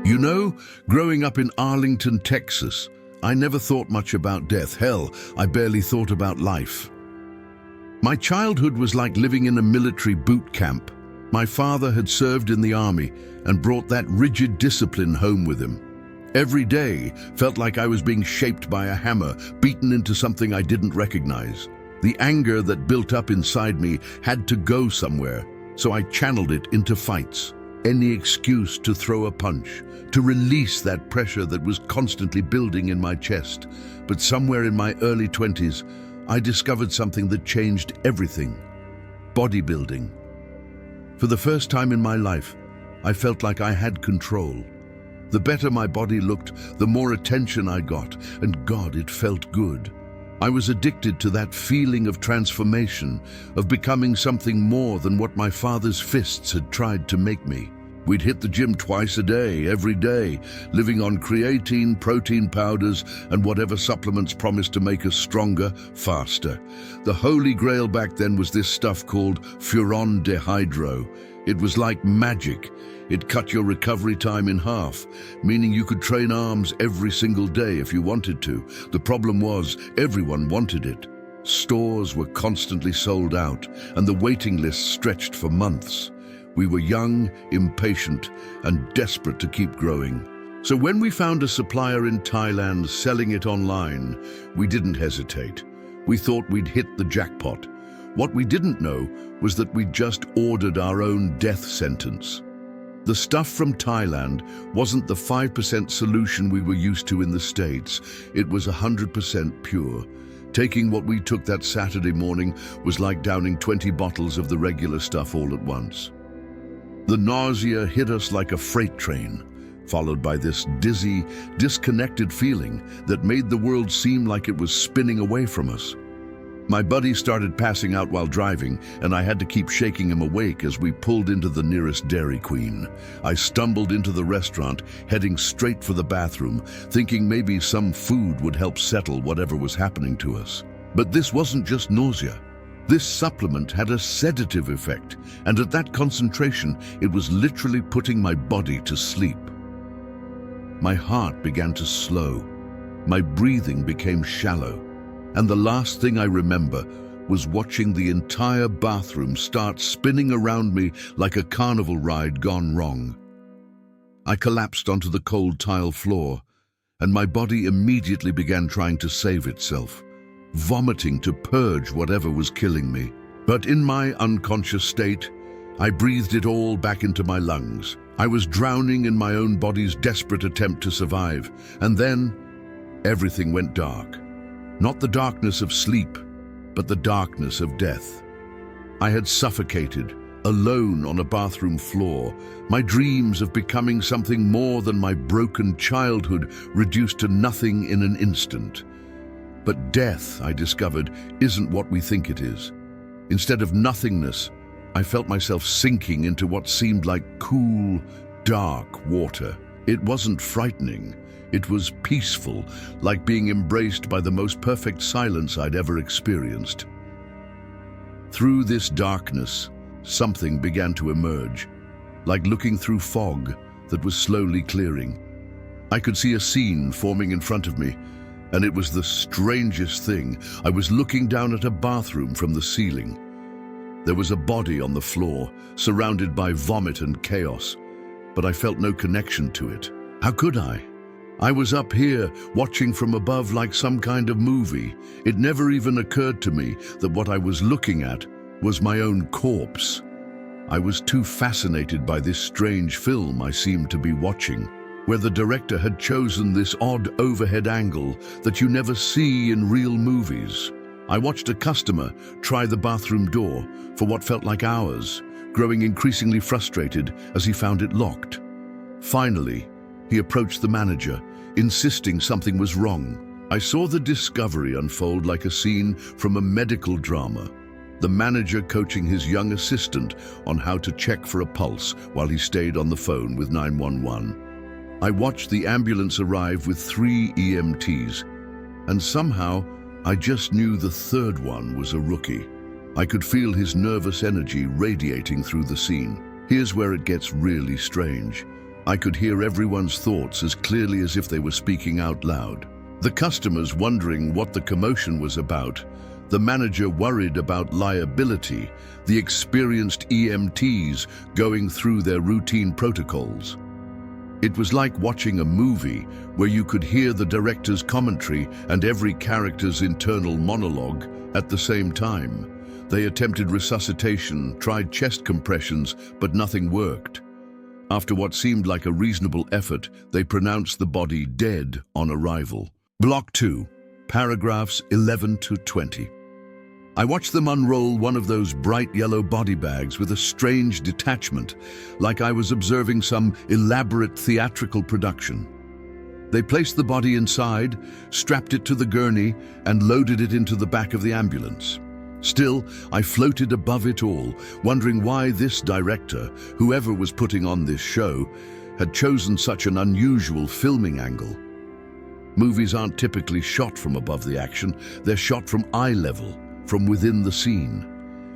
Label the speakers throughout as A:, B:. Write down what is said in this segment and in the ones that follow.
A: You know, growing up in Arlington, Texas, I never thought much about death. Hell, I barely thought about life. My childhood was like living in a military boot camp. My father had served in the army and brought that rigid discipline home with him. Every day felt like I was being shaped by a hammer, beaten into something I didn't recognize. The anger that built up inside me had to go somewhere, so I channeled it into fights. Any excuse to throw a punch, to release that pressure that was constantly building in my chest. But somewhere in my early 20s, I discovered something that changed everything: bodybuilding. For the first time in my life, I felt like I had control. The better my body looked, the more attention I got, and God, it felt good. I was addicted to that feeling of transformation, of becoming something more than what my father's fists had tried to make me. We'd hit the gym twice a day, every day, living on creatine, protein powders, and whatever supplements promised to make us stronger, faster. The holy grail back then was this stuff called furon dehydro. It was like magic. It cut your recovery time in half, meaning you could train arms every single day if you wanted to. The problem was, everyone wanted it. Stores were constantly sold out, and the waiting list stretched for months. We were young, impatient, and desperate to keep growing. So when we found a supplier in Thailand selling it online, we didn't hesitate. We thought we'd hit the jackpot. What we didn't know was that we'd just ordered our own death sentence. The stuff from Thailand wasn't the 5% solution we were used to in the States. It was 100% pure. Taking what we took that Saturday morning was like downing 20 bottles of the regular stuff all at once. The nausea hit us like a freight train, followed by this dizzy, disconnected feeling that made the world seem like it was spinning away from us. My buddy started passing out while driving, and I had to keep shaking him awake as we pulled into the nearest Dairy Queen. I stumbled into the restaurant, heading straight for the bathroom, thinking maybe some food would help settle whatever was happening to us. But this wasn't just nausea. This supplement had a sedative effect, and at that concentration, it was literally putting my body to sleep. My heart began to slow. My breathing became shallow. And the last thing I remember was watching the entire bathroom start spinning around me like a carnival ride gone wrong. I collapsed onto the cold tile floor, and my body immediately began trying to save itself, vomiting to purge whatever was killing me. But in my unconscious state, I breathed it all back into my lungs. I was drowning in my own body's desperate attempt to survive. And then, everything went dark. Not the darkness of sleep, but the darkness of death. I had suffocated, alone on a bathroom floor, my dreams of becoming something more than my broken childhood reduced to nothing in an instant. But death, I discovered, isn't what we think it is. Instead of nothingness, I felt myself sinking into what seemed like cool, dark water. It wasn't frightening. It was peaceful, like being embraced by the most perfect silence I'd ever experienced. Through this darkness, something began to emerge, like looking through fog that was slowly clearing. I could see a scene forming in front of me, and it was the strangest thing. I was looking down at a bathroom from the ceiling. There was a body on the floor, surrounded by vomit and chaos, but I felt no connection to it. How could I? I was up here, watching from above like some kind of movie. It never even occurred to me that what I was looking at was my own corpse. I was too fascinated by this strange film I seemed to be watching, where the director had chosen this odd overhead angle that you never see in real movies. I watched a customer try the bathroom door for what felt like hours, growing increasingly frustrated as he found it locked. Finally, he approached the manager, insisting something was wrong. I saw the discovery unfold like a scene from a medical drama. The manager coaching his young assistant on how to check for a pulse while he stayed on the phone with 911. I watched the ambulance arrive with 3 EMTs, and somehow I just knew the third one was a rookie. I could feel his nervous energy radiating through the scene. Here's where it gets really strange. I could hear everyone's thoughts as clearly as if they were speaking out loud. The customers wondering what the commotion was about, the manager worried about liability, the experienced EMTs going through their routine protocols. It was like watching a movie where you could hear the director's commentary and every character's internal monologue at the same time. They attempted resuscitation, tried chest compressions, but nothing worked. After what seemed like a reasonable effort, they pronounced the body dead on arrival. Block 2, paragraphs 11 to 20. I watched them unroll one of those bright yellow body bags with a strange detachment, like I was observing some elaborate theatrical production. They placed the body inside, strapped it to the gurney, and loaded it into the back of the ambulance. Still, I floated above it all, wondering why this director, whoever was putting on this show, had chosen such an unusual filming angle. Movies aren't typically shot from above the action, they're shot from eye level, from within the scene.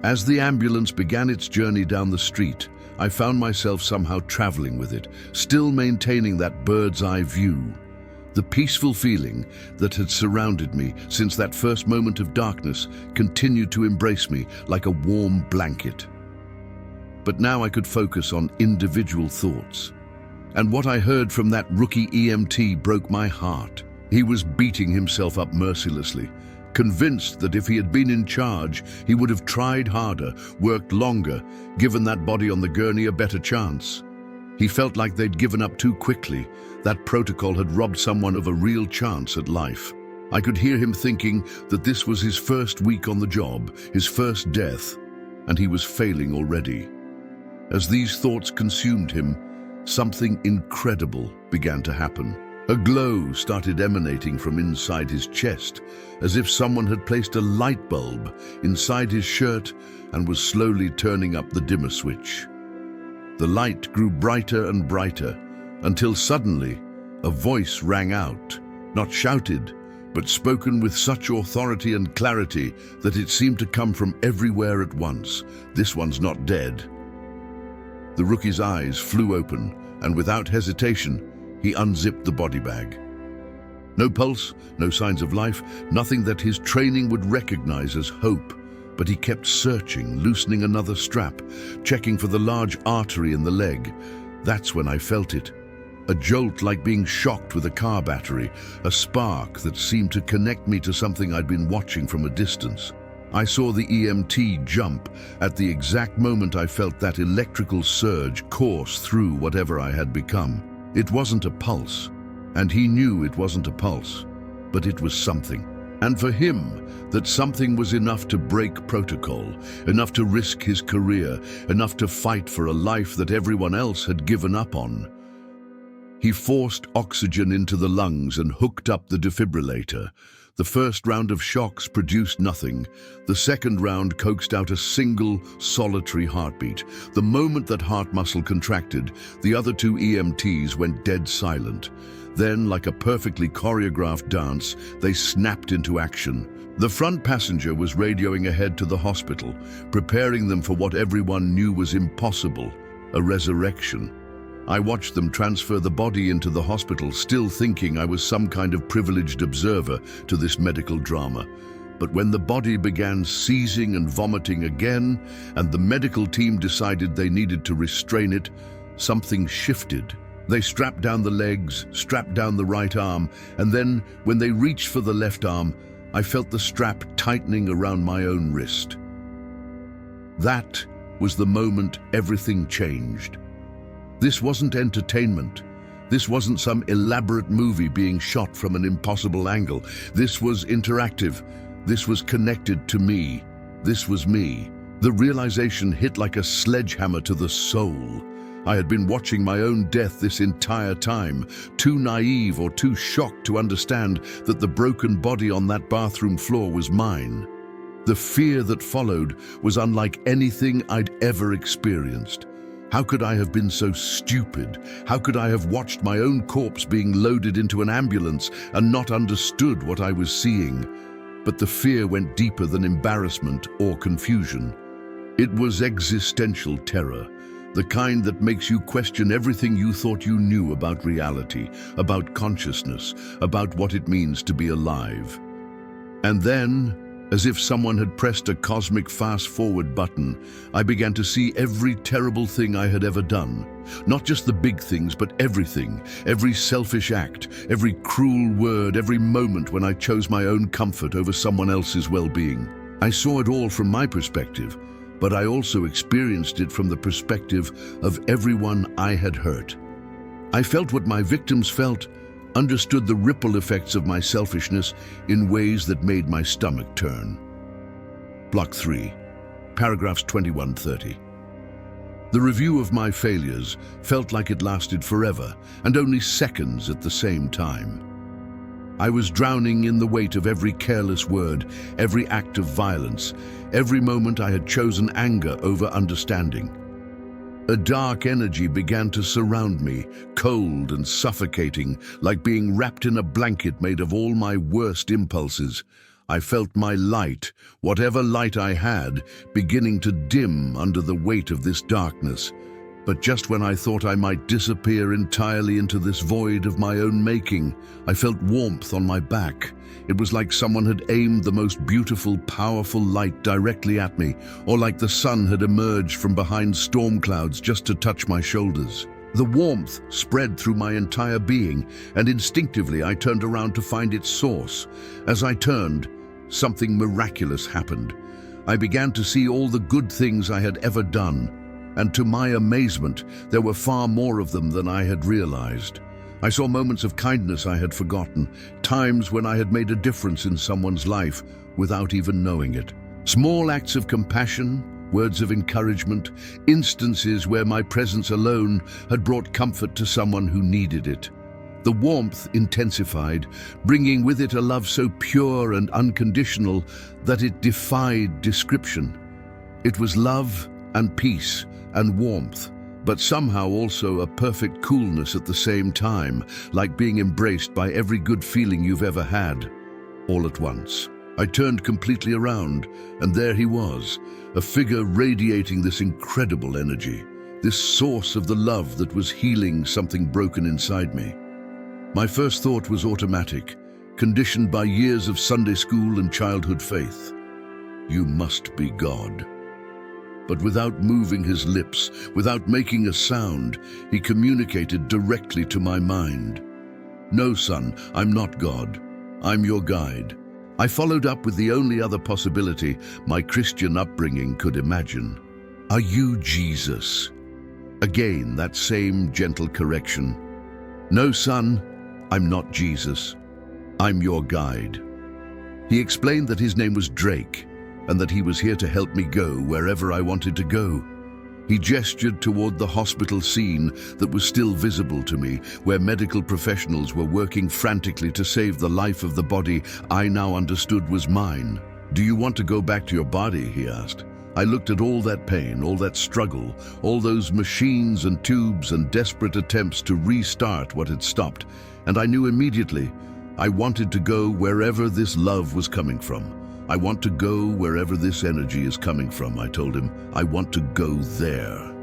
A: As the ambulance began its journey down the street, I found myself somehow traveling with it, still maintaining that bird's eye view. The peaceful feeling that had surrounded me since that first moment of darkness continued to embrace me like a warm blanket. But now I could focus on individual thoughts. And what I heard from that rookie EMT broke my heart. He was beating himself up mercilessly, convinced that if he had been in charge, he would have tried harder, worked longer, given that body on the gurney a better chance. He felt like they'd given up too quickly. That protocol had robbed someone of a real chance at life. I could hear him thinking that this was his first week on the job, his first death, and he was failing already. As these thoughts consumed him, something incredible began to happen. A glow started emanating from inside his chest, as if someone had placed a light bulb inside his shirt and was slowly turning up the dimmer switch. The light grew brighter and brighter, until suddenly a voice rang out, not shouted, but spoken with such authority and clarity that it seemed to come from everywhere at once. "This one's not dead." The rookie's eyes flew open, and without hesitation, he unzipped the body bag. No pulse, no signs of life, nothing that his training would recognize as hope. But he kept searching, loosening another strap, checking for the large artery in the leg. That's when I felt it. A jolt like being shocked with a car battery, a spark that seemed to connect me to something I'd been watching from a distance. I saw the EMT jump. At the exact moment I felt that electrical surge course through whatever I had become. It wasn't a pulse, and he knew it wasn't a pulse, but it was something. And for him, that something was enough to break protocol, enough to risk his career, enough to fight for a life that everyone else had given up on. He forced oxygen into the lungs and hooked up the defibrillator. The first round of shocks produced nothing. The second round coaxed out a single, solitary heartbeat. The moment that heart muscle contracted, the other two EMTs went dead silent. Then, like a perfectly choreographed dance, they snapped into action. The front passenger was radioing ahead to the hospital, preparing them for what everyone knew was impossible, a resurrection. I watched them transfer the body into the hospital, still thinking I was some kind of privileged observer to this medical drama. But when the body began seizing and vomiting again, and the medical team decided they needed to restrain it, something shifted. They strapped down the legs, strapped down the right arm, and then, when they reached for the left arm, I felt the strap tightening around my own wrist. That was the moment everything changed. This wasn't entertainment. This wasn't some elaborate movie being shot from an impossible angle. This was interactive. This was connected to me. This was me. The realization hit like a sledgehammer to the soul. I had been watching my own death this entire time, too naive or too shocked to understand that the broken body on that bathroom floor was mine. The fear that followed was unlike anything I'd ever experienced. How could I have been so stupid? How could I have watched my own corpse being loaded into an ambulance and not understood what I was seeing? But the fear went deeper than embarrassment or confusion. It was existential terror. The kind that makes you question everything you thought you knew about reality, about consciousness, about what it means to be alive. And then, as if someone had pressed a cosmic fast-forward button, I began to see every terrible thing I had ever done. Not just the big things, but everything. Every selfish act, every cruel word, every moment when I chose my own comfort over someone else's well-being. I saw it all from my perspective, but I also experienced it from the perspective of everyone I had hurt. I felt what my victims felt, understood the ripple effects of my selfishness in ways that made my stomach turn. Block 3, paragraphs 21-30. The review of my failures felt like it lasted forever and only seconds at the same time. I was drowning in the weight of every careless word, every act of violence, every moment I had chosen anger over understanding. A dark energy began to surround me, cold and suffocating, like being wrapped in a blanket made of all my worst impulses. I felt my light, whatever light I had, beginning to dim under the weight of this darkness. But just when I thought I might disappear entirely into this void of my own making, I felt warmth on my back. It was like someone had aimed the most beautiful, powerful light directly at me, or like the sun had emerged from behind storm clouds just to touch my shoulders. The warmth spread through my entire being, and instinctively I turned around to find its source. As I turned, something miraculous happened. I began to see all the good things I had ever done, and to my amazement, there were far more of them than I had realized. I saw moments of kindness I had forgotten, times when I had made a difference in someone's life without even knowing it. Small acts of compassion, words of encouragement, instances where my presence alone had brought comfort to someone who needed it. The warmth intensified, bringing with it a love so pure and unconditional that it defied description. It was love and peace and warmth, but somehow also a perfect coolness at the same time, like being embraced by every good feeling you've ever had, all at once. I turned completely around, and there he was, a figure radiating this incredible energy, this source of the love that was healing something broken inside me. My first thought was automatic, conditioned by years of Sunday school and childhood faith. You must be God. But without moving his lips, without making a sound, he communicated directly to my mind. No, son, I'm not God. I'm your guide. I followed up with the only other possibility my Christian upbringing could imagine. Are you Jesus? Again, that same gentle correction. No, son, I'm not Jesus. I'm your guide. He explained that his name was Drake, and that he was here to help me go wherever I wanted to go. He gestured toward the hospital scene that was still visible to me, where medical professionals were working frantically to save the life of the body I now understood was mine. Do you want to go back to your body? He asked. I looked at all that pain, all that struggle, all those machines and tubes and desperate attempts to restart what had stopped, and I knew immediately I wanted to go wherever this love was coming from. I want to go wherever this energy is coming from, I told him. I want to go there.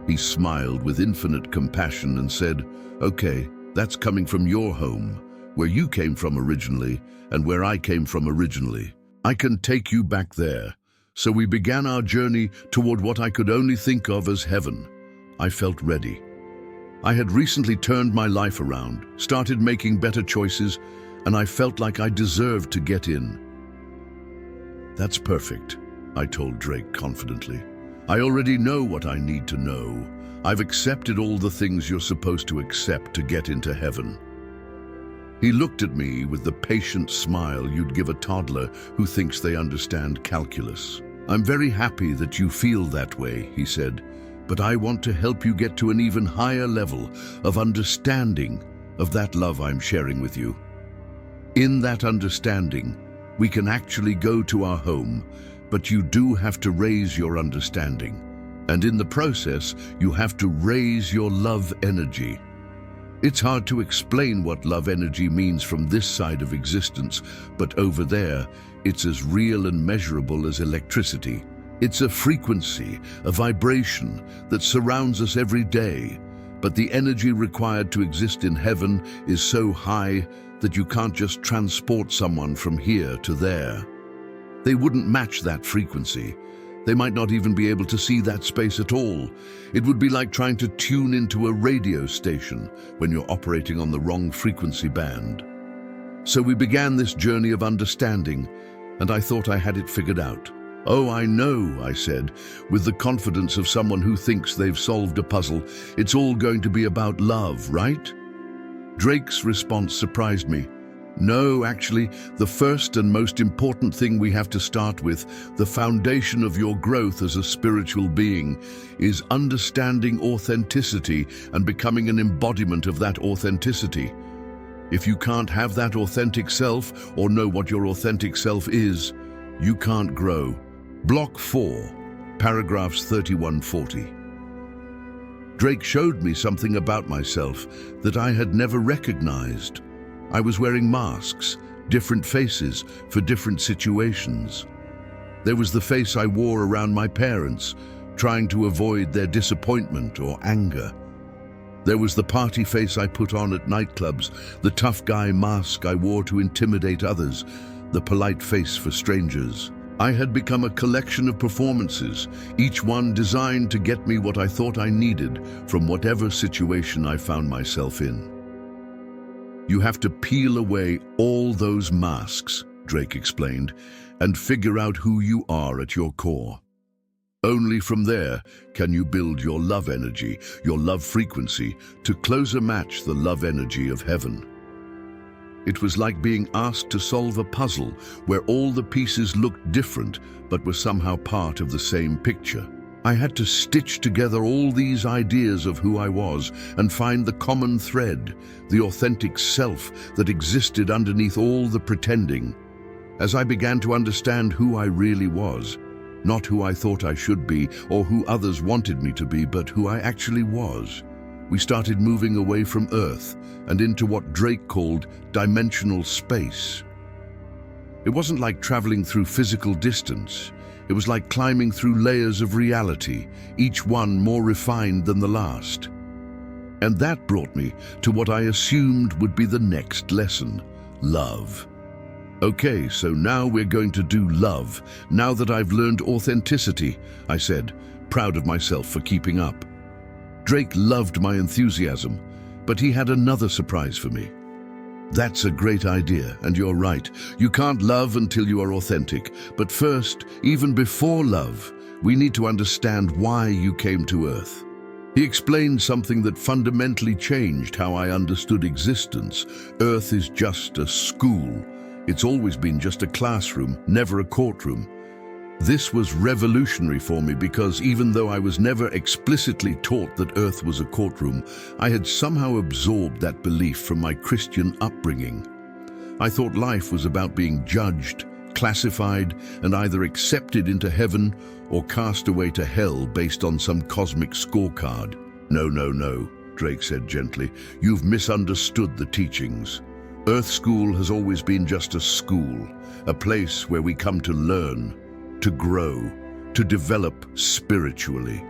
A: He smiled with infinite compassion and said, okay, that's coming from your home, where you came from originally and where I came from originally. I can take you back there. So we began our journey toward what I could only think of as heaven. I felt ready. I had recently turned my life around, started making better choices, and I felt like I deserved to get in. That's perfect, I told Drake confidently. I already know what I need to know. I've accepted all the things you're supposed to accept to get into heaven. He looked at me with the patient smile you'd give a toddler who thinks they understand calculus. I'm very happy that you feel that way, he said, but I want to help you get to an even higher level of understanding of that love I'm sharing with you. In that understanding, we can actually go to our home, but you do have to raise your understanding. And in the process, you have to raise your love energy. It's hard to explain what love energy means from this side of existence, but over there, it's as real and measurable as electricity. It's a frequency, a vibration that surrounds us every day, but the energy required to exist in heaven is so high that you can't just transport someone from here to there. They wouldn't match that frequency. They might not even be able to see that space at all. It would be like trying to tune into a radio station when you're operating on the wrong frequency band. So we began this journey of understanding, and I thought I had it figured out. "Oh, I know," I said, with the confidence of someone who thinks they've solved a puzzle. "It's all going to be about love, right?" Drake's response surprised me. "No, actually, the first and most important thing we have to start with, the foundation of your growth as a spiritual being, is understanding authenticity and becoming an embodiment of that authenticity. If you can't have that authentic self or know what your authentic self is, you can't grow." Block 4, paragraphs 31-40. Drake showed me something about myself that I had never recognized. I was wearing masks, different faces for different situations. There was the face I wore around my parents, trying to avoid their disappointment or anger. There was the party face I put on at nightclubs, the tough guy mask I wore to intimidate others, the polite face for strangers. I had become a collection of performances, each one designed to get me what I thought I needed from whatever situation I found myself in. "You have to peel away all those masks," Drake explained, "and figure out who you are at your core. Only from there can you build your love energy, your love frequency, to closer match the love energy of heaven." It was like being asked to solve a puzzle where all the pieces looked different but were somehow part of the same picture. I had to stitch together all these ideas of who I was and find the common thread, the authentic self that existed underneath all the pretending. As I began to understand who I really was, not who I thought I should be or who others wanted me to be, but who I actually was, we started moving away from Earth and into what Drake called dimensional space. It wasn't like traveling through physical distance. It was like climbing through layers of reality, each one more refined than the last. And that brought me to what I assumed would be the next lesson: love. "Okay, so now we're going to do love, now that I've learned authenticity," I said, proud of myself for keeping up. Drake loved my enthusiasm, but he had another surprise for me. "That's a great idea, and you're right. You can't love until you are authentic. But first, even before love, we need to understand why you came to Earth." He explained something that fundamentally changed how I understood existence. Earth is just a school. It's always been just a classroom, never a courtroom. This was revolutionary for me because even though I was never explicitly taught that Earth was a courtroom, I had somehow absorbed that belief from my Christian upbringing. I thought life was about being judged, classified, and either accepted into heaven or cast away to hell based on some cosmic scorecard. "No, no, no," Drake said gently. "You've misunderstood the teachings. Earth School has always been just a school, a place where we come to learn, to grow, to develop spiritually.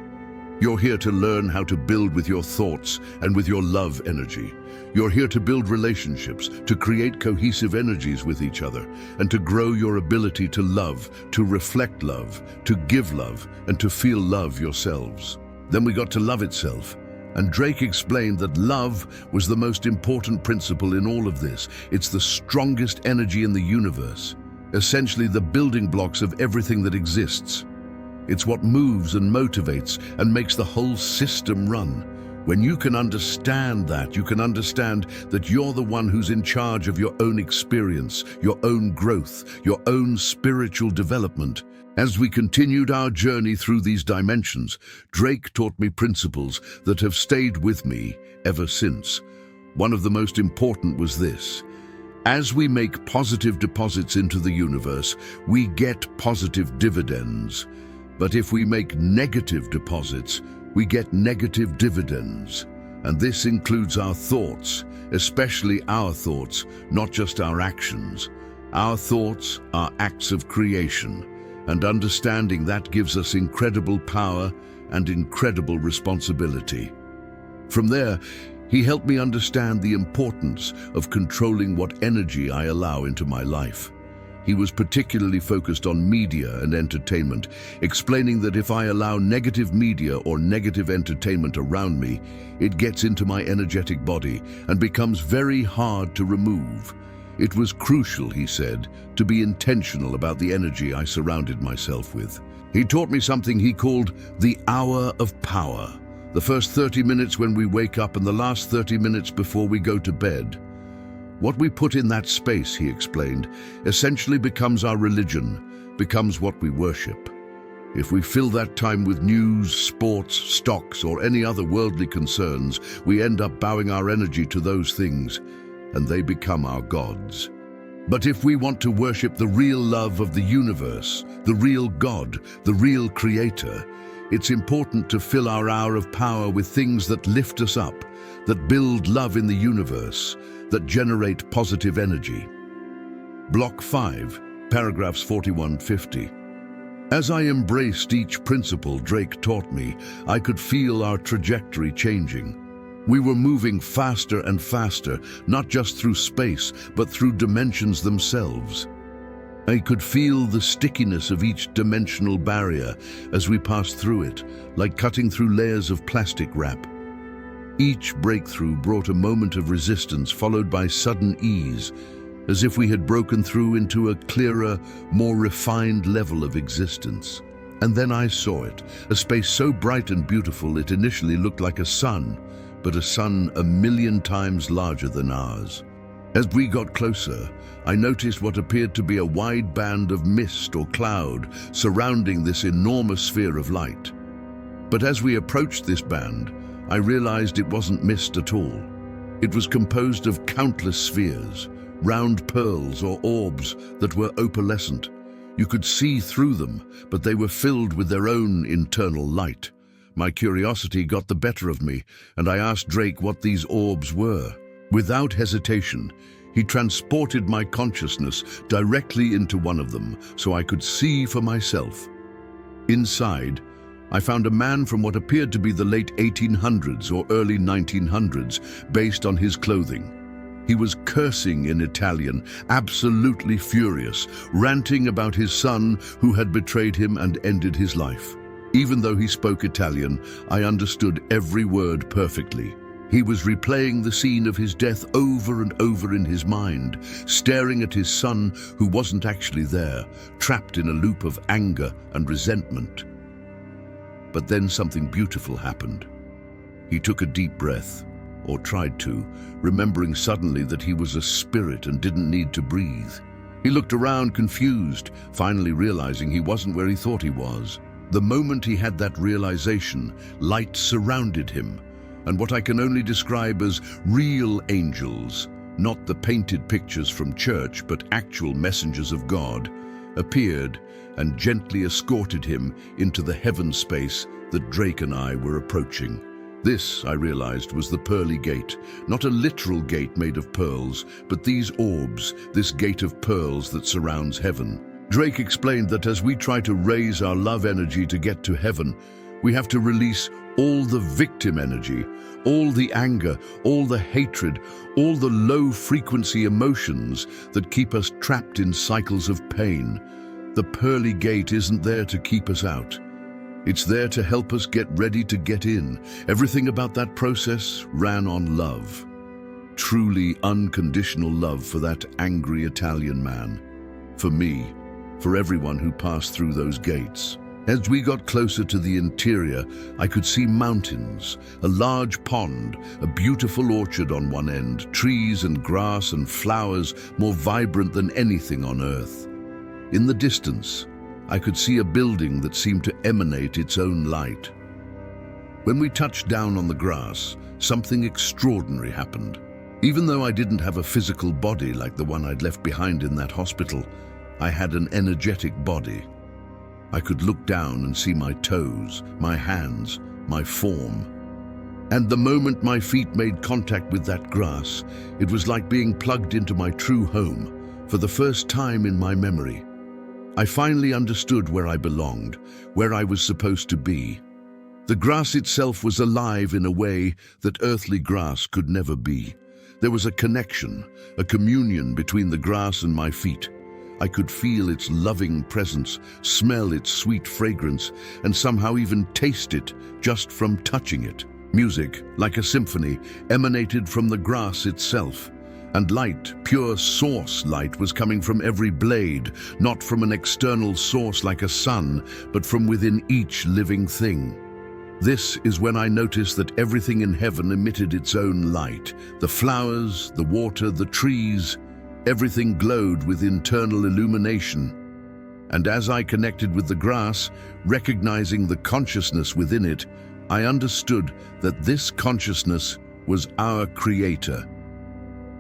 A: You're here to learn how to build with your thoughts and with your love energy. You're here to build relationships, to create cohesive energies with each other, and to grow your ability to love, to reflect love, to give love, and to feel love yourselves." Then we got to love itself. And Drake explained that love was the most important principle in all of this. It's the strongest energy in the universe, essentially the building blocks of everything that exists. It's what moves and motivates and makes the whole system run. When you can understand that, you can understand that you're the one who's in charge of your own experience, your own growth, your own spiritual development. As we continued our journey through these dimensions, Drake taught me principles that have stayed with me ever since. One of the most important was this: as we make positive deposits into the universe, we get positive dividends. But if we make negative deposits, we get negative dividends. And this includes our thoughts, especially our thoughts, not just our actions. Our thoughts are acts of creation. and understanding that gives us incredible power and incredible responsibility. From there, he helped me understand the importance of controlling what energy I allow into my life. He was particularly focused on media and entertainment, explaining that if I allow negative media or negative entertainment around me, it gets into my energetic body and becomes very hard to remove. It was crucial, he said, to be intentional about the energy I surrounded myself with. He taught me something he called the hour of power. The first 30 minutes when we wake up and the last 30 minutes before we go to bed. What we put in that space, he explained, essentially becomes our religion, becomes what we worship. If we fill that time with news, sports, stocks, or any other worldly concerns, we end up bowing our energy to those things, and they become our gods. But if we want to worship the real love of the universe, the real God, the real Creator, it's important to fill our hour of power with things that lift us up, that build love in the universe, that generate positive energy. Block 5, paragraphs 41-50. As I embraced each principle Drake taught me, I could feel our trajectory changing. We were moving faster and faster, not just through space, but through dimensions themselves. I could feel the stickiness of each dimensional barrier as we passed through it, like cutting through layers of plastic wrap. Each breakthrough brought a moment of resistance followed by sudden ease, as if we had broken through into a clearer, more refined level of existence. And then I saw it, a space so bright and beautiful it initially looked like a sun, but a sun 1,000,000 times larger than ours. As we got closer, I noticed what appeared to be a wide band of mist or cloud surrounding this enormous sphere of light. But as we approached this band, I realized it wasn't mist at all. It was composed of countless spheres, round pearls or orbs that were opalescent. You could see through them, but they were filled with their own internal light. My curiosity got the better of me, and I asked Drake what these orbs were. Without hesitation, he transported my consciousness directly into one of them so I could see for myself. Inside, I found a man from what appeared to be the late 1800s or early 1900s, based on his clothing. He was cursing in Italian, absolutely furious, ranting about his son who had betrayed him and ended his life. Even though he spoke Italian, I understood every word perfectly. He was replaying the scene of his death over and over in his mind, staring at his son who wasn't actually there, trapped in a loop of anger and resentment. But then something beautiful happened. He took a deep breath, or tried to, remembering suddenly that he was a spirit and didn't need to breathe. He looked around confused, finally realizing he wasn't where he thought he was. The moment he had that realization, light surrounded him, and what I can only describe as real angels, not the painted pictures from church but actual messengers of God, appeared and gently escorted him into the heaven space that Drake and I were approaching. This, I realized, was the pearly gate, not a literal gate made of pearls, but these orbs, this gate of pearls that surrounds heaven. Drake explained that as we try to raise our love energy to get to heaven, we have to release all the victim energy, all the anger, all the hatred, all the low-frequency emotions that keep us trapped in cycles of pain. The pearly gate isn't there to keep us out. It's there to help us get ready to get in. Everything about that process ran on love. Truly unconditional love for that angry Italian man. For me, for everyone who passed through those gates. As we got closer to the interior, I could see mountains, a large pond, a beautiful orchard on one end, trees and grass and flowers more vibrant than anything on earth. In the distance, I could see a building that seemed to emanate its own light. When we touched down on the grass, something extraordinary happened. Even though I didn't have a physical body like the one I'd left behind in that hospital, I had an energetic body. I could look down and see my toes, my hands, my form. And the moment my feet made contact with that grass, it was like being plugged into my true home for the first time in my memory. I finally understood where I belonged, where I was supposed to be. The grass itself was alive in a way that earthly grass could never be. There was a connection, a communion between the grass and my feet. I could feel its loving presence, smell its sweet fragrance, and somehow even taste it just from touching it. Music, like a symphony, emanated from the grass itself. And light, pure source light, was coming from every blade, not from an external source like a sun, but from within each living thing. This is when I noticed that everything in heaven emitted its own light. The flowers, the water, the trees, everything glowed with internal illumination. And as I connected with the grass, recognizing the consciousness within it, I understood that this consciousness was our Creator.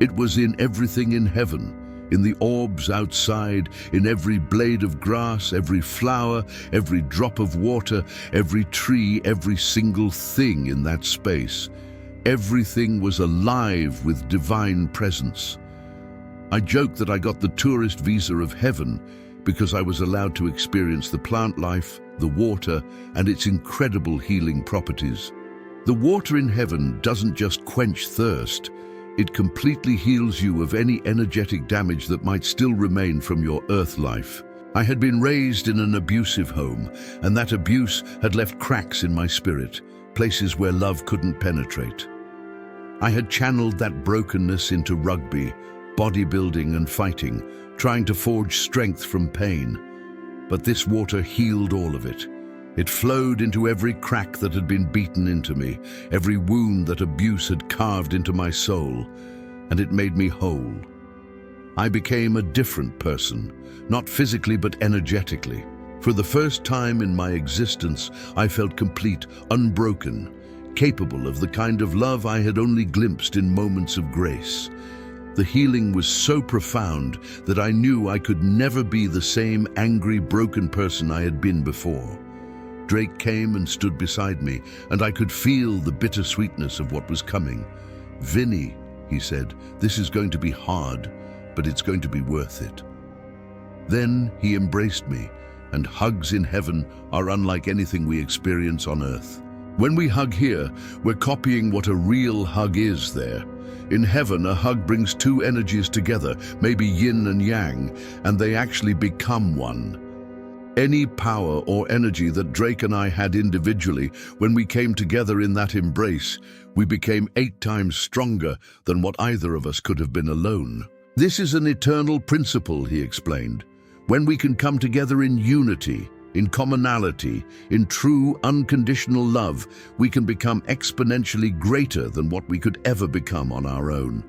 A: It was in everything in heaven, in the orbs outside, in every blade of grass, every flower, every drop of water, every tree, every single thing in that space. Everything was alive with divine presence. I joke that I got the tourist visa of heaven because I was allowed to experience the plant life, the water, and its incredible healing properties. The water in heaven doesn't just quench thirst, it completely heals you of any energetic damage that might still remain from your earth life. I had been raised in an abusive home, and that abuse had left cracks in my spirit, places where love couldn't penetrate. I had channeled that brokenness into rugby, bodybuilding and fighting, trying to forge strength from pain. But this water healed all of it. It flowed into every crack that had been beaten into me, every wound that abuse had carved into my soul, and it made me whole. I became a different person, not physically but energetically. For the first time in my existence, I felt complete, unbroken, capable of the kind of love I had only glimpsed in moments of grace. The healing was so profound that I knew I could never be the same angry, broken person I had been before. Drake came and stood beside me, and I could feel the bittersweetness of what was coming. "Vinny," he said, "this is going to be hard, but it's going to be worth it." Then he embraced me, and hugs in heaven are unlike anything we experience on earth. When we hug here, we're copying what a real hug is there. In heaven, a hug brings two energies together, maybe yin and yang, and they actually become one. Any power or energy that Drake and I had individually, when we came together in that embrace, we became 8 times stronger than what either of us could have been alone. This is an eternal principle, he explained. When we can come together in unity, in commonality, in true unconditional love, we can become exponentially greater than what we could ever become on our own.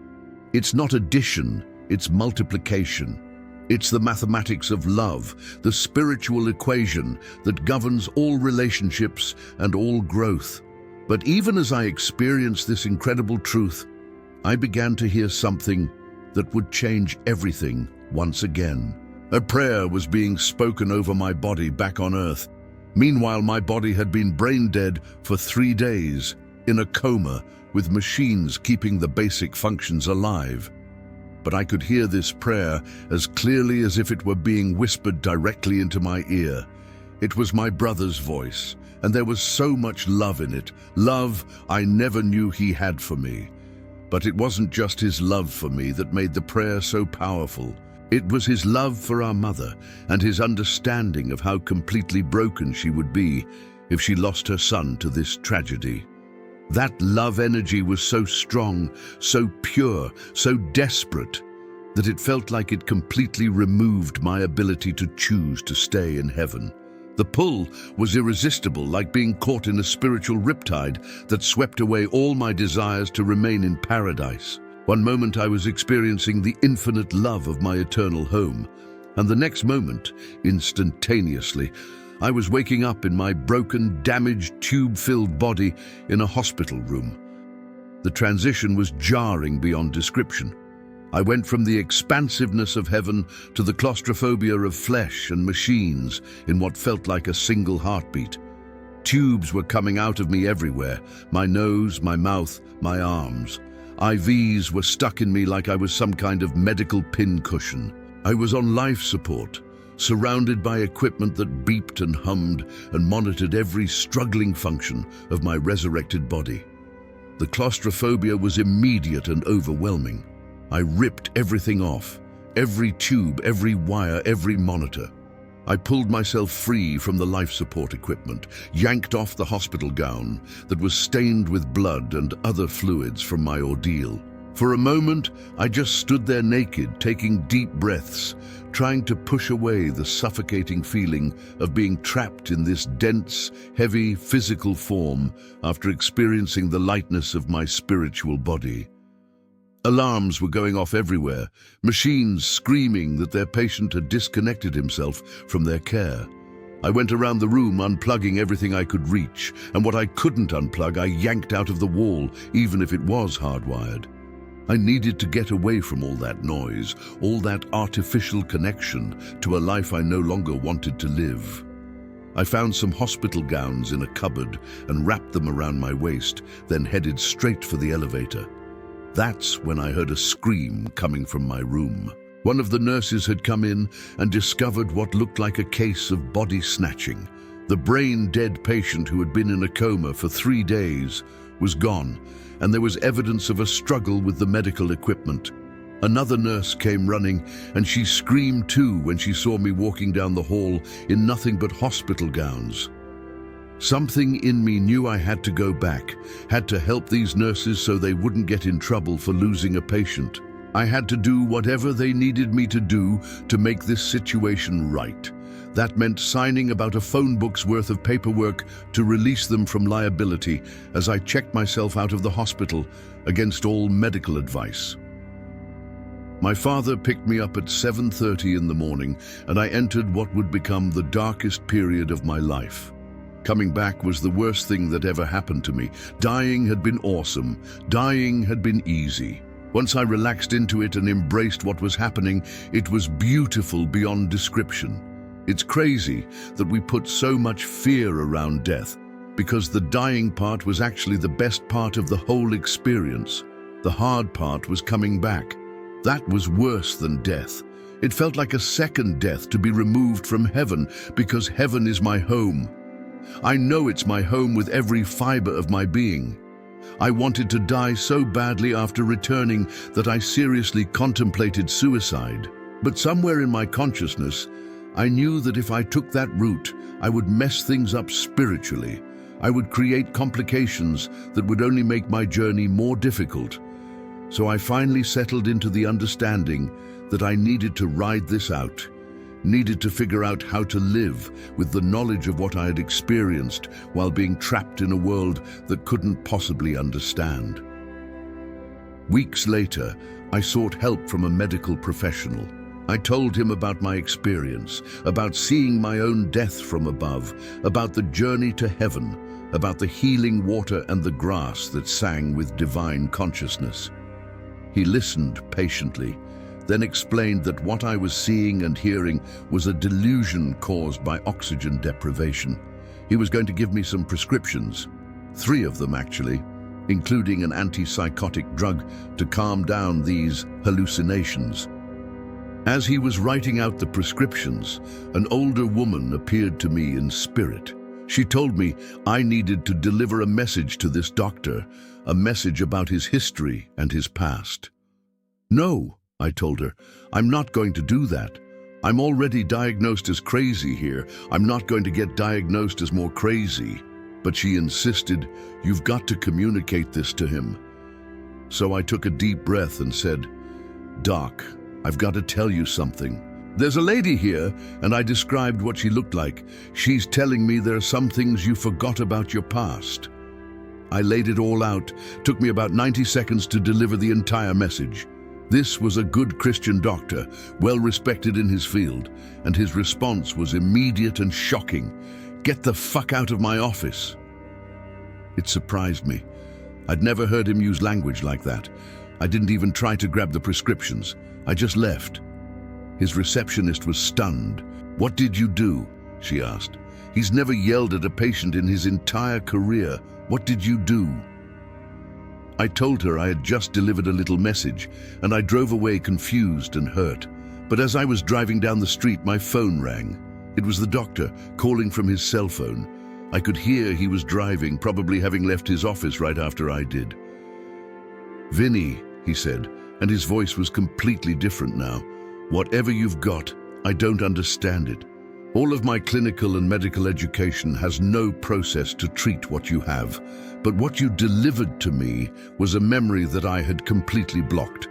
A: It's not addition, it's multiplication. It's the mathematics of love, the spiritual equation that governs all relationships and all growth. But even as I experienced this incredible truth, I began to hear something that would change everything once again. A prayer was being spoken over my body back on Earth. Meanwhile, my body had been brain dead for 3 days, in a coma, with machines keeping the basic functions alive. But I could hear this prayer as clearly as if it were being whispered directly into my ear. It was my brother's voice, and there was so much love in it, love I never knew he had for me. But it wasn't just his love for me that made the prayer so powerful. It was his love for our mother and his understanding of how completely broken she would be if she lost her son to this tragedy. That love energy was so strong, so pure, so desperate, that it felt like it completely removed my ability to choose to stay in heaven. The pull was irresistible, like being caught in a spiritual riptide that swept away all my desires to remain in paradise. One moment I was experiencing the infinite love of my eternal home, and the next moment, instantaneously, I was waking up in my broken, damaged, tube-filled body in a hospital room. The transition was jarring beyond description. I went from the expansiveness of heaven to the claustrophobia of flesh and machines in what felt like a single heartbeat. Tubes were coming out of me everywhere, my nose, my mouth, my arms. IVs were stuck in me like I was some kind of medical pincushion. I was on life support, surrounded by equipment that beeped and hummed and monitored every struggling function of my resurrected body. The claustrophobia was immediate and overwhelming. I ripped everything off, every tube, every wire, every monitor. I pulled myself free from the life support equipment, yanked off the hospital gown that was stained with blood and other fluids from my ordeal. For a moment, I just stood there naked, taking deep breaths, trying to push away the suffocating feeling of being trapped in this dense, heavy physical form after experiencing the lightness of my spiritual body. Alarms were going off everywhere, machines screaming that their patient had disconnected himself from their care. I went around the room unplugging everything I could reach, and what I couldn't unplug I yanked out of the wall, even if it was hardwired. I needed to get away from all that noise, all that artificial connection to a life I no longer wanted to live. I found some hospital gowns in a cupboard and wrapped them around my waist, then headed straight for the elevator. That's when I heard a scream coming from my room. One of the nurses had come in and discovered what looked like a case of body snatching. The brain-dead patient who had been in a coma for 3 days was gone, and there was evidence of a struggle with the medical equipment. Another nurse came running, and she screamed too when she saw me walking down the hall in nothing but hospital gowns. Something in me knew I had to go back, had to help these nurses so they wouldn't get in trouble for losing a patient. I had to do whatever they needed me to do to make this situation right. That meant signing about a phone book's worth of paperwork to release them from liability as I checked myself out of the hospital against all medical advice. My father picked me up at 7:30 in the morning, and I entered what would become the darkest period of my life. Coming back was the worst thing that ever happened to me. Dying had been awesome. Dying had been easy. Once I relaxed into it and embraced what was happening, it was beautiful beyond description. It's crazy that we put so much fear around death, because the dying part was actually the best part of the whole experience. The hard part was coming back. That was worse than death. It felt like a second death to be removed from heaven, because heaven is my home. I know it's my home with every fiber of my being. I wanted to die so badly after returning that I seriously contemplated suicide. But somewhere in my consciousness, I knew that if I took that route, I would mess things up spiritually. I would create complications that would only make my journey more difficult. So I finally settled into the understanding that I needed to ride this out, needed to figure out how to live with the knowledge of what I had experienced while being trapped in a world that couldn't possibly understand. Weeks later, I sought help from a medical professional. I told him about my experience, about seeing my own death from above, about the journey to heaven, about the healing water and the grass that sang with divine consciousness. He listened patiently, then explained that what I was seeing and hearing was a delusion caused by oxygen deprivation. He was going to give me some prescriptions, 3 of them actually, including an antipsychotic drug to calm down these hallucinations. As he was writing out the prescriptions, an older woman appeared to me in spirit. She told me I needed to deliver a message to this doctor, a message about his history and his past. "No," I told her, "I'm not going to do that. I'm already diagnosed as crazy here. I'm not going to get diagnosed as more crazy." But she insisted, "You've got to communicate this to him." So I took a deep breath and said, "Doc, I've got to tell you something. There's a lady here," and I described what she looked like. "She's telling me there are some things you forgot about your past." I laid it all out. Took me about 90 seconds to deliver the entire message. This was a good Christian doctor, well respected in his field, and his response was immediate and shocking. "Get the fuck out of my office." It surprised me. I'd never heard him use language like that. I didn't even try to grab the prescriptions. I just left. His receptionist was stunned. "What did you do?" she asked. "He's never yelled at a patient in his entire career. What did you do?" I told her I had just delivered a little message, and I drove away confused and hurt. But as I was driving down the street, my phone rang. It was the doctor calling from his cell phone. I could hear he was driving, probably having left his office right after I did. "Vinny," he said, and his voice was completely different now. "Whatever you've got, I don't understand it. All of my clinical and medical education has no process to treat what you have, but what you delivered to me was a memory that I had completely blocked.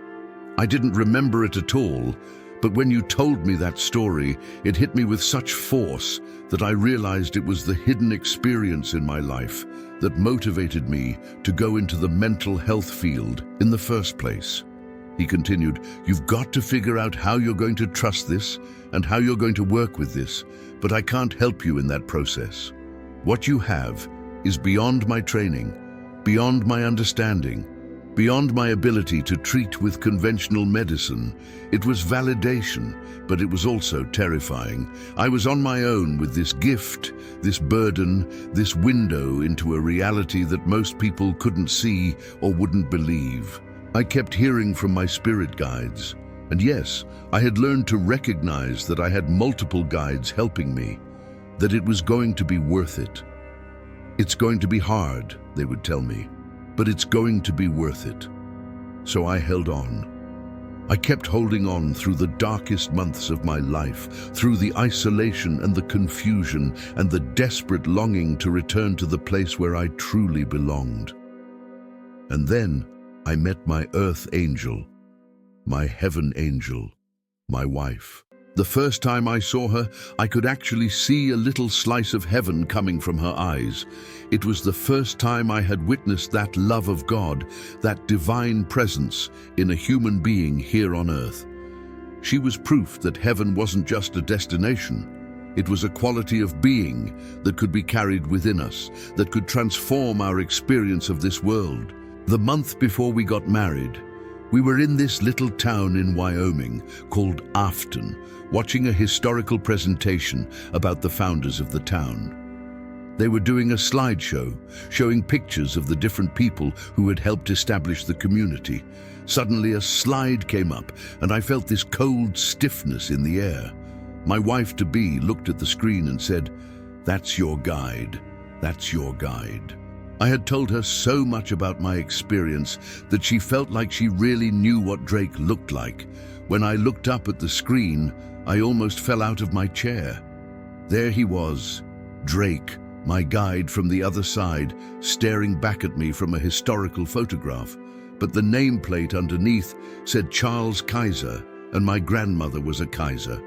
A: I didn't remember it at all, but when you told me that story, it hit me with such force that I realized it was the hidden experience in my life that motivated me to go into the mental health field in the first place." He continued, "You've got to figure out how you're going to trust this and how you're going to work with this, but I can't help you in that process. What you have is beyond my training, beyond my understanding, beyond my ability to treat with conventional medicine. It was validation, but it was also terrifying. I was on my own with this gift, this burden, this window into a reality that most people couldn't see or wouldn't believe. I kept hearing from my spirit guides, and yes, I had learned to recognize that I had multiple guides helping me, that it was going to be worth it. It's going to be hard, they would tell me, but it's going to be worth it. So I held on. I kept holding on through the darkest months of my life, through the isolation and the confusion and the desperate longing to return to the place where I truly belonged. And then I met my earth angel, my heaven angel, my wife. The first time I saw her, I could actually see a little slice of heaven coming from her eyes. It was the first time I had witnessed that love of God, that divine presence in a human being here on earth. She was proof that heaven wasn't just a destination. It was a quality of being that could be carried within us, that could transform our experience of this world. The month before we got married, we were in this little town in Wyoming called Afton, watching a historical presentation about the founders of the town. They were doing a slideshow, showing pictures of the different people who had helped establish the community. Suddenly a slide came up, and I felt this cold stiffness in the air. My wife-to-be looked at the screen and said, "That's your guide. That's your guide." I had told her so much about my experience that she felt like she really knew what Drake looked like. When I looked up at the screen, I almost fell out of my chair. There he was, Drake, my guide from the other side, staring back at me from a historical photograph. But the nameplate underneath said Charles Kaiser, and my grandmother was a Kaiser.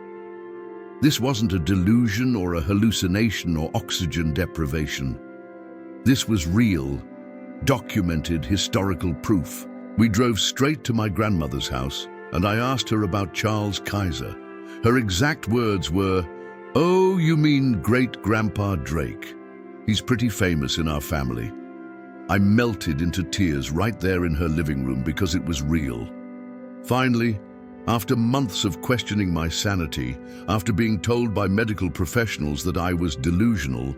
A: This wasn't a delusion or a hallucination or oxygen deprivation. This was real, documented historical proof. We drove straight to my grandmother's house, and I asked her about Charles Kaiser. Her exact words were, "Oh, you mean great-grandpa Drake. He's pretty famous in our family." I melted into tears right there in her living room because it was real. Finally, after months of questioning my sanity, after being told by medical professionals that I was delusional,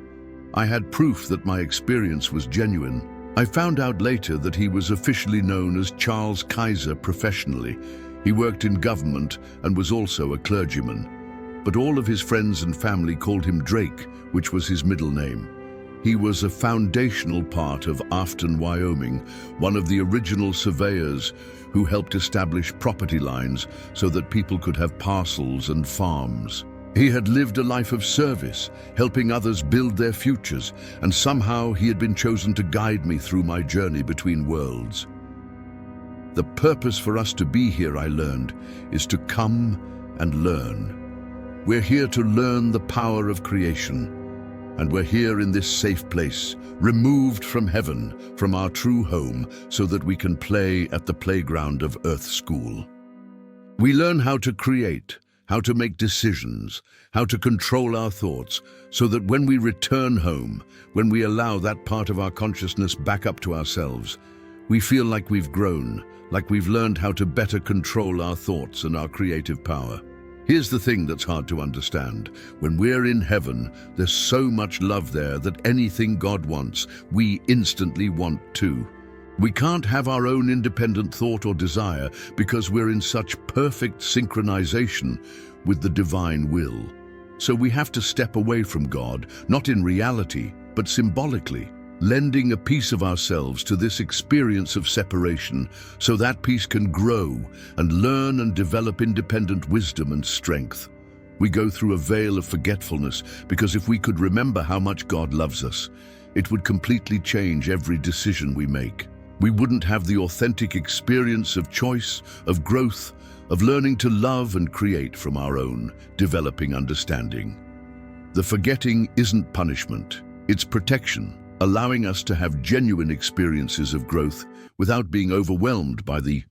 A: I had proof that my experience was genuine. I found out later that he was officially known as Charles Kaiser professionally. He worked in government and was also a clergyman. But all of his friends and family called him Drake, which was his middle name. He was a foundational part of Afton, Wyoming, one of the original surveyors who helped establish property lines so that people could have parcels and farms. He had lived a life of service, helping others build their futures, and somehow he had been chosen to guide me through my journey between worlds. The purpose for us to be here, I learned, is to come and learn. We're here to learn the power of creation, and we're here in this safe place, removed from heaven, from our true home, so that we can play at the playground of Earth School. We learn how to create, how to make decisions, how to control our thoughts, so that when we return home, when we allow that part of our consciousness back up to ourselves, we feel like we've grown, like we've learned how to better control our thoughts and our creative power. Here's the thing that's hard to understand. When we're in heaven, there's so much love there that anything God wants, we instantly want too. We can't have our own independent thought or desire because we're in such perfect synchronization with the divine will. So we have to step away from God, not in reality, but symbolically, lending a piece of ourselves to this experience of separation so that piece can grow and learn and develop independent wisdom and strength. We go through a veil of forgetfulness because if we could remember how much God loves us, it would completely change every decision we make. We wouldn't have the authentic experience of choice, of growth, of learning to love and create from our own developing understanding. The forgetting isn't punishment, it's protection, allowing us to have genuine experiences of growth without being overwhelmed by the